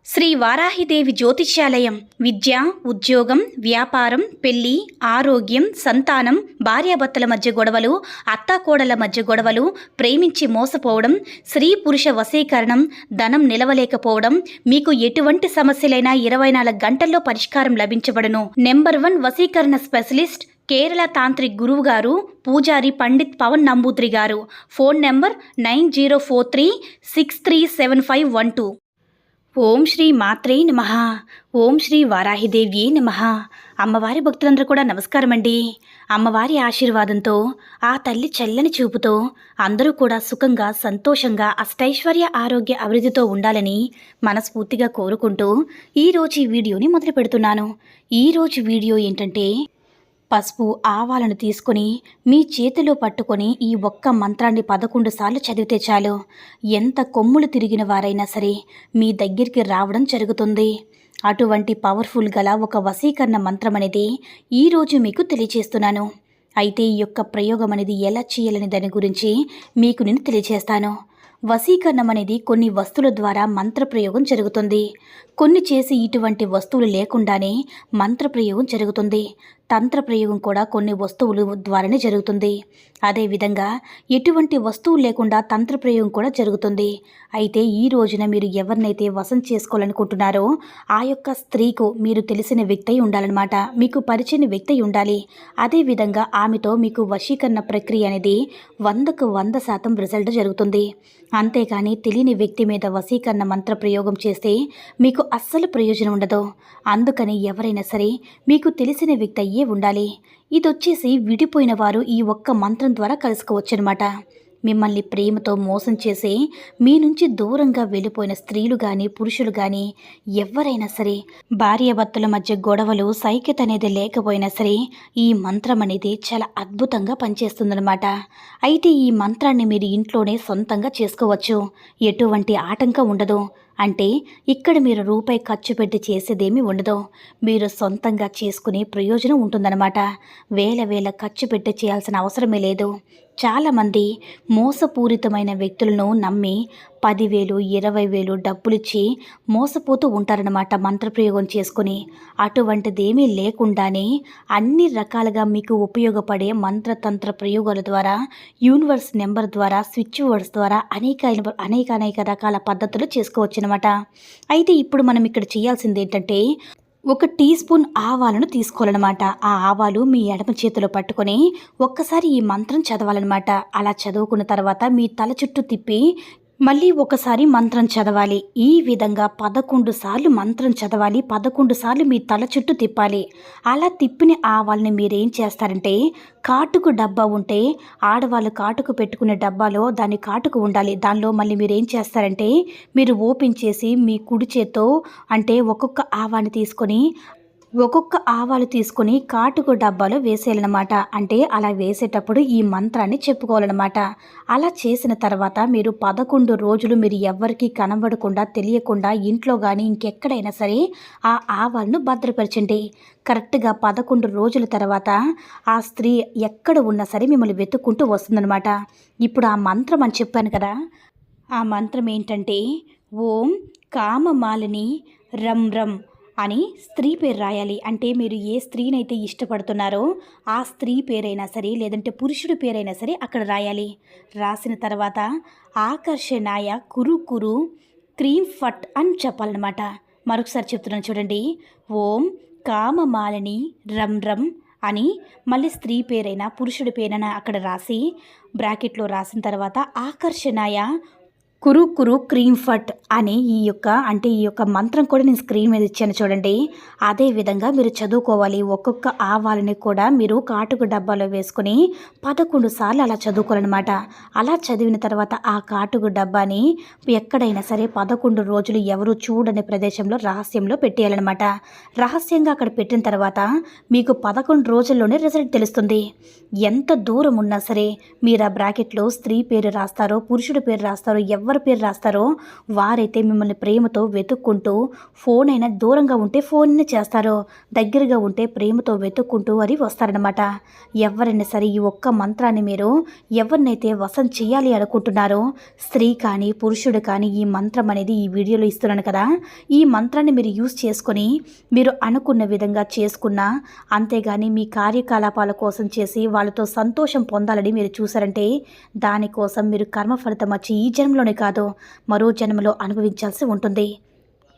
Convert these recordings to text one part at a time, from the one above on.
శ్రీ వారాహిదేవి జ్యోతిష్యాలయం విద్య, ఉద్యోగం, వ్యాపారం, పెళ్లి, ఆరోగ్యం, సంతానం, భార్యాభర్తల మధ్య గొడవలు, అత్తాకోడళ్ల మధ్య గొడవలు, ప్రేమించి మోసపోవడం, స్త్రీ పురుష వశీకరణం, ధనం నిలవలేకపోవడం, మీకు ఎటువంటి సమస్యలైనా 24 గంటల్లో పరిష్కారం లభించబడును. నెంబర్ 1 వశీకరణ స్పెషలిస్ట్ కేరళ తాంత్రిక్ గురువు గారు పూజారి పండిత్ పవన్ నంబూద్రి గారు. Phone number 9043637512. ఓం శ్రీ మాత్రే నమః. ఓం శ్రీ వారాహిదేవి నమః. అమ్మవారి భక్తులందరూ కూడా నమస్కారం అండి. అమ్మవారి ఆశీర్వాదంతో, ఆ తల్లి చల్లని చూపుతో అందరూ కూడా సుఖంగా, సంతోషంగా, అష్టైశ్వర్య, ఆరోగ్య అభివృద్ధితో ఉండాలని మనస్ఫూర్తిగా కోరుకుంటూ ఈరోజు ఈ వీడియోని మొదలు పెడుతున్నాను. ఈరోజు వీడియో ఏంటంటే, పసుపు, ఆవాలను తీసుకొని మీ చేతిలో పట్టుకొని ఈ ఒక్క మంత్రాన్ని 11 సార్లు చదివితే చాలు, ఎంత కొమ్ములు తిరిగిన వారైనా సరే మీ దగ్గరికి రావడం జరుగుతుంది. అటువంటి పవర్ఫుల్ గల ఒక వశీకరణ మంత్రం అనేది ఈరోజు మీకు తెలియజేస్తున్నాను. అయితే ఈ యొక్క ప్రయోగం అనేది ఎలా చేయాలని దాని గురించి మీకు నేను తెలియజేస్తాను. వశీకరణం అనేది కొన్ని వస్తువుల ద్వారా మంత్రప్రయోగం జరుగుతుంది. కొన్ని చేసి ఇటువంటి వస్తువులు లేకుండానే మంత్రప్రయోగం జరుగుతుంది. తంత్రప్రయోగం కూడా కొన్ని వస్తువులు ద్వారానే జరుగుతుంది. అదేవిధంగా ఎటువంటి వస్తువులు లేకుండా తంత్రప్రయోగం కూడా జరుగుతుంది. అయితే ఈ రోజున మీరు ఎవరినైతే వశం చేసుకోవాలనుకుంటున్నారో ఆ యొక్క స్త్రీకు మీరు తెలిసిన వ్యక్తి అయి ఉండాలన్నమాట. మీకు పరిచయం వ్యక్తి అయి ఉండాలి. అదేవిధంగా ఆమెతో మీకు వశీకరణ ప్రక్రియ అనేది 100కు 100% రిజల్ట్ జరుగుతుంది. అంతేకాని తెలియని వ్యక్తి మీద వశీకరణ మంత్ర ప్రయోగం చేస్తే మీకు అస్సలు ప్రయోజనం ఉండదు. అందుకని ఎవరైనా సరే మీకు తెలిసిన వ్యక్తి అయ్యే ఉండాలి. ఇదొచ్చేసి విడిపోయిన వారు ఈ ఒక్క మంత్రం ద్వారా కలుసుకోవచ్చు అనమాట. మిమ్మల్ని ప్రేమతో మోసం చేసి మీ నుంచి దూరంగా వెళ్ళిపోయిన స్త్రీలు కానీ, పురుషులు కానీ ఎవరైనా సరే, భార్యాభర్తల మధ్య గొడవలు, సైక్యత అనేది లేకపోయినా సరే ఈ మంత్రం అనేది చాలా అద్భుతంగా పనిచేస్తుందన్నమాట. అయితే ఈ మంత్రాన్ని మీరు ఇంట్లోనే సొంతంగా చేసుకోవచ్చు. ఎటువంటి ఆటంకం ఉండదు. అంటే ఇక్కడ మీరు రూపాయి ఖర్చు పెట్టి చేసేదేమీ ఉండదు. మీరు సొంతంగా చేసుకునే ప్రయోజనం ఉంటుందన్నమాట. వేల ఖర్చు పెట్టి చేయాల్సిన అవసరమే లేదు. చాలామంది మోసపూరితమైన వ్యక్తులను నమ్మి 10,000, 20,000 డబ్బులిచ్చి మోసపోతూ ఉంటారన్నమాట మంత్రప్రయోగం చేసుకుని. అటువంటిదేమీ లేకుండానే అన్ని రకాలుగా మీకు ఉపయోగపడే మంత్రతంత్ర ప్రయోగాల ద్వారా, యూనివర్స్ నెంబర్ ద్వారా, స్విచ్ వర్డ్స్ ద్వారా అనేక రకాల పద్ధతులు చేసుకోవచ్చు అనమాట. అయితే ఇప్పుడు మనం ఇక్కడ చేయాల్సింది ఏంటంటే, 1 టీ స్పూన్ ఆవాలను తీసుకోవాలన్నమాట. ఆ ఆవాలు మీ ఎడమ చేతిలో పట్టుకొని ఒక్కసారి ఈ మంత్రం చదవాలన్నమాట. అలా చదువుకున్న తర్వాత మీ తల చుట్టూ తిప్పి మళ్ళీ ఒకసారి మంత్రం చదవాలి. ఈ విధంగా 11 సార్లు మంత్రం చదవాలి. 11 సార్లు మీ తల చుట్టూ తిప్పాలి. అలా తిప్పిన ఆవాలని మీరేం చేస్తారంటే, కాటుకు డబ్బా ఉంటే ఆడవాళ్ళు కాటుకు పెట్టుకునే డబ్బాలో దాని కాటుకు ఉండాలి. దానిలో మళ్ళీ మీరేం చేస్తారంటే, మీరు ఓపెన్ చేసి మీ కుడి చేత్తో అంటే ఒక్కొక్క ఆవాలు తీసుకొని కాటుకు డబ్బాలో వేసేయాలన్నమాట. అంటే అలా వేసేటప్పుడు ఈ మంత్రాన్ని చెప్పుకోవాలన్నమాట. అలా చేసిన తర్వాత మీరు 11 రోజులు మీరు ఎవ్వరికీ కనబడకుండా, తెలియకుండా ఇంట్లో కానీ ఇంకెక్కడైనా సరే ఆ ఆవాలను భద్రపరచండి. కరెక్ట్గా 11 రోజుల తర్వాత ఆ స్త్రీ ఎక్కడ ఉన్నా సరే మిమ్మల్ని వెతుక్కుంటూ వస్తుందన్నమాట. ఇప్పుడు ఆ మంత్రం అని చెప్పాను కదా, ఆ మంత్రం ఏంటంటే, ఓం కామమాలిని రం రం అని స్త్రీ పేరు రాయాలి. అంటే మీరు ఏ స్త్రీనైతే ఇష్టపడుతున్నారో ఆ స్త్రీ పేరైనా సరే, లేదంటే పురుషుడి పేరైనా సరే అక్కడ రాయాలి. రాసిన తర్వాత ఆకర్షణాయ కురు కురు క్రీం ఫట్ అని చెప్పాలన్నమాట. మరొకసారి చెప్తున్నాను చూడండి. ఓం కామమాలిని రం రం అని మళ్ళీ స్త్రీ పేరైనా పురుషుడి పేరైనా అక్కడ రాసి బ్రాకెట్లో రాసిన తర్వాత ఆకర్షణాయ కురు కురు క్రీం ఫట్ అనే ఈ యొక్క మంత్రం కూడా నేను స్క్రీన్ మీద ఇచ్చాను చూడండి. అదే విధంగా మీరు చదువుకోవాలి. ఒక్కొక్క ఆవాలని కూడా మీరు కాటుకు డబ్బాలో వేసుకుని 11 సార్లు అలా చదువుకోవాలన్నమాట. అలా చదివిన తర్వాత ఆ కాటుకు డబ్బాని ఎక్కడైనా సరే 11 రోజులు ఎవరు చూడని ప్రదేశంలో రహస్యంలో పెట్టేయాలన్నమాట. రహస్యంగా అక్కడ పెట్టిన తర్వాత మీకు 11 రోజుల్లోనే రిజల్ట్ తెలుస్తుంది. ఎంత దూరం ఉన్నా సరే మీరు ఆ బ్రాకెట్లో స్త్రీ పేరు రాస్తారో, పురుషుడి పేరు రాస్తారో, ఎవరి పేరు రాస్తారో వారైతే మిమ్మల్ని ప్రేమతో వెతుక్కుంటూ ఫోన్ అయినా దూరంగా ఉంటే ఫోన్ చేస్తారో, దగ్గరగా ఉంటే ప్రేమతో వెతుక్కుంటూ అది వస్తారనమాట. ఎవరైనా సరే ఈ ఒక్క మంత్రాన్ని మీరు ఎవరినైతే వశం చేయాలి అనుకుంటున్నారో, స్త్రీ కానీ పురుషుడు కానీ, ఈ మంత్రం అనేది ఈ వీడియోలో ఇస్తున్నాను కదా, ఈ మంత్రాన్ని మీరు యూజ్ చేసుకొని మీరు అనుకున్న విధంగా చేసుకున్నా, అంతేగాని మీ కార్యకలాపాల కోసం చేసి వాళ్ళతో సంతోషం పొందాలని మీరు చూసారంటే దానికోసం మీరు కర్మ ఫలితం వచ్చి ఈ జన్మలోనే కాదు మరో జన్మలో అనుభవించాల్సి ఉంటుంది.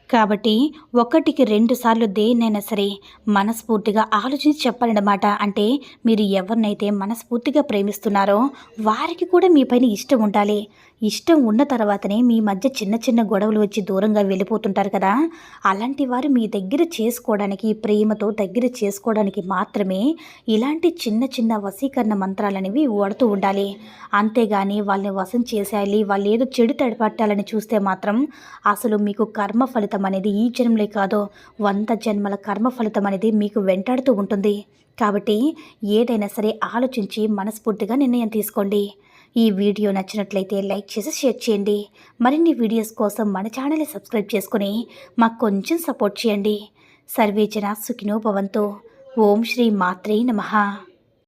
కాబట్టి ఒకటికి 2 సార్లు దేన్నైనా సరే మనస్ఫూర్తిగా ఆలోచించి చెప్పాలన్నమాట. అంటే మీరు ఎవరినైతే మనస్ఫూర్తిగా ప్రేమిస్తున్నారో వారికి కూడా మీ పైన ఇష్టం ఉండాలి. ఇష్టం ఉన్న తర్వాతనే మీ మధ్య చిన్న చిన్న గొడవలు వచ్చి దూరంగా వెళ్ళిపోతుంటారు కదా, అలాంటి వారు మీ దగ్గర చేసుకోవడానికి, ప్రేమతో దగ్గర చేసుకోవడానికి మాత్రమే ఇలాంటి చిన్న చిన్న వశీకరణ మంత్రాలనేవి వాడుతూ ఉండాలి. అంతేగాని వాళ్ళని వశం చేసేయాలి, వాళ్ళు ఏదో చెడు తడపట్టాలని చూస్తే మాత్రం అసలు మీకు కర్మ ఫలితం అనేది ఈ జన్మలే కాదు 100 జన్మల కర్మ ఫలితం అనేది మీకు వెంటాడుతూ ఉంటుంది. కాబట్టి ఏదైనా సరే ఆలోచించి మనస్ఫూర్తిగా నిర్ణయం తీసుకోండి. ఈ వీడియో నచ్చినట్లయితే లైక్ చేసి షేర్ చేయండి. మరిన్ని వీడియోస్ కోసం మన ఛానల్ని సబ్స్క్రైబ్ చేసుకుని మాకు కొంచెం సపోర్ట్ చేయండి. సర్వేజన సుఖినో భవంతు. ఓం శ్రీ మాత్రే నమః.